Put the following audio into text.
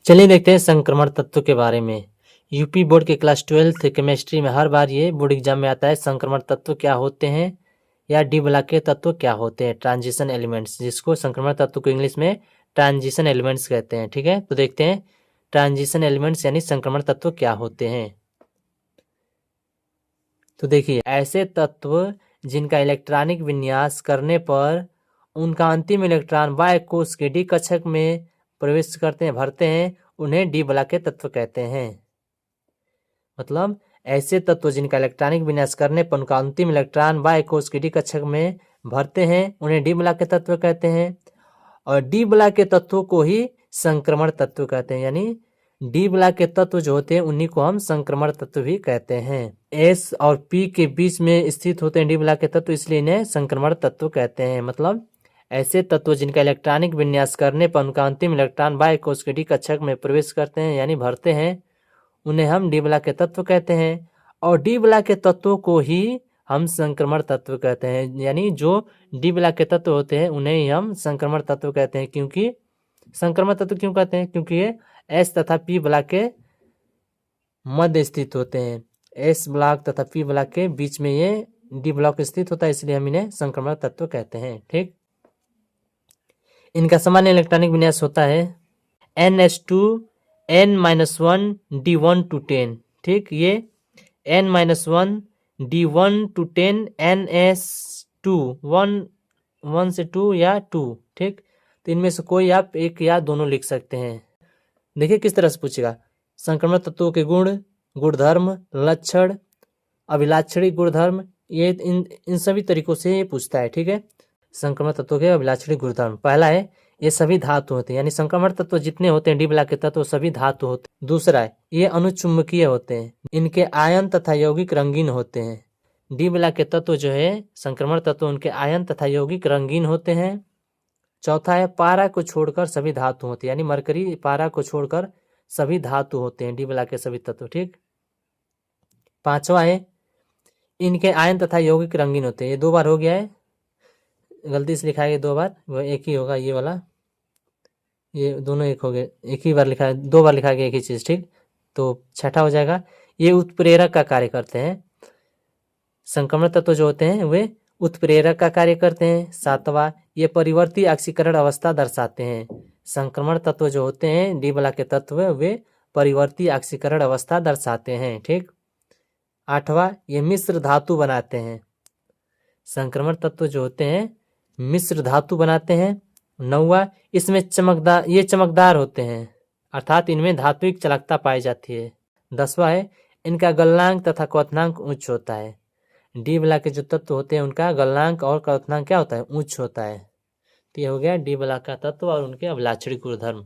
चलिए देखते हैं संक्रमण तत्व के बारे में। यूपी बोर्ड के क्लास 12th केमिस्ट्री में हर बार ये बोर्ड एग्जाम में आता है, संक्रमण तत्व क्या होते हैं या डी ब्लॉक के तत्व क्या होते हैं, ट्रांजिशन एलिमेंट्स, जिसको संक्रमण तत्व को इंग्लिश में ट्रांजिशन एलिमेंट्स कहते हैं। ठीक है, तो देखते हैं ट्रांजिशन एलिमेंट्स यानी संक्रमण तत्व क्या होते हैं। तो देखिए, ऐसे तत्व जिनका इलेक्ट्रॉनिक विन्यास करने पर उनका अंतिम इलेक्ट्रॉन बाह्य कोश के डी कक्षक में प्रवेश करते हैं, भरते हैं, उन्हें डी ब्लॉक के तत्व कहते हैं। मतलब ऐसे तत्व जिनका इलेक्ट्रॉनिक विन्यास करने पर उनका अंतिम इलेक्ट्रॉन बाह्य कोश के डी कक्षक में भरते हैं, उन्हें डी ब्लॉक के तत्व कहते हैं। और डी ब्लॉक के तत्वों को ही संक्रमण तत्व कहते हैं, यानी डी ब्लॉक के तत्व जो होते हैं उन्हीं को हम संक्रमण तत्व भी कहते हैं। एस और पी के बीच में स्थित होते हैं डी ब्लॉक के तत्व, इसलिए इन्हें संक्रमण तत्व कहते हैं। मतलब ऐसे तत्व जिनका इलेक्ट्रॉनिक विन्यास करने पर उनका अंतिम इलेक्ट्रॉन बाह्य कोश के डी कक्षक में प्रवेश करते हैं यानी भरते हैं, उन्हें हम डी ब्लॉक के तत्व कहते हैं। और डी ब्लॉक के तत्वों को ही हम संक्रमण तत्व कहते हैं, यानी जो डी ब्लॉक के तत्व होते हैं उन्हें ही हम संक्रमण तत्व कहते हैं। क्योंकि संक्रमण तत्व क्यों कहते हैं? क्योंकि ये एस तथा पी ब्लॉक के मध्य स्थित होते हैं। एस ब्लॉक तथा पी ब्लॉक के बीच में ये डी ब्लॉक स्थित होता है, इसलिए हम इन्हें संक्रमण तत्व कहते हैं। ठीक, इनका सामान्य इलेक्ट्रॉनिक विन्यास होता है NS2 N-1 D1 to 10। ठीक, ये N-1 D1 to 10 NS2 1 से 2 या 2। ठीक, तो इनमें से कोई आप एक या दोनों लिख सकते हैं। देखिए किस तरह से पूछेगा। संक्रमण तत्वों के गुण, गुणधर्म, लक्षण, अभिलाक्षणी गुणधर्म, ये इन सभी तरीकों से ये पूछता है। ठीक है, संक्रमण तत्वों के अभिलाक्षणी गुणधर्म। पहला है ये सभी धातु होते हैं, यानी संक्रमण तत्व जितने होते हैं डी ब्लॉक के तत्व सभी धातु होते हैं। दूसरा है ये अनुचुंबकीय होते हैं, इनके आयन तथा यौगिक रंगीन होते हैं। डी ब्लॉक के तत्व जो है संक्रमण तत्व, उनके आयन तथा यौगिक रंगीन होते हैं। चौथा है पारा को छोड़कर सभी धातु होते हैं, यानी मरकरी पारा को छोड़कर सभी धातु होते हैं डी ब्लॉक के सभी तत्व। ठीक, पांचवा है इनके आयन तथा यौगिक रंगीन होते हैं। ये 2 बार हो गया है, गलती से लिखा है 2 बार, वो एक ही होगा ये वाला, ये दोनों एक हो गए, एक ही बार लिखा है, 2 बार लिखा गया एक ही चीज। ठीक, तो छठा हो जाएगा ये उत्प्रेरक का कार्य करते हैं। संक्रमण तत्व जो होते हैं वे उत्प्रेरक का कार्य करते हैं। सातवां ये परिवर्ती ऑक्सीकरण अवस्था दर्शाते हैं। संक्रमण तत्व जो होते हैं डी ब्लॉक के तत्व वे परिवर्ती ऑक्सीकरण अवस्था दर्शाते हैं। ठीक, आठवां ये मिश्र धातु बनाते हैं। संक्रमण तत्व जो होते हैं मिश्र धातु बनाते हैं। नौवां इसमें चमकदार होते हैं, अर्थात इनमें धात्विक चालकता पाई जाती है। 10वां है इनका गलनांक तथा क्वथनांक उच्च होता है। डी ब्लॉक के जो तत्व होते हैं उनका गलनांक और क्वथनांक क्या होता है? उच्च होता है। तो ये हो गया डी ब्लॉक का तत्व और उनके अभिलाक्षणी गुणधर्म।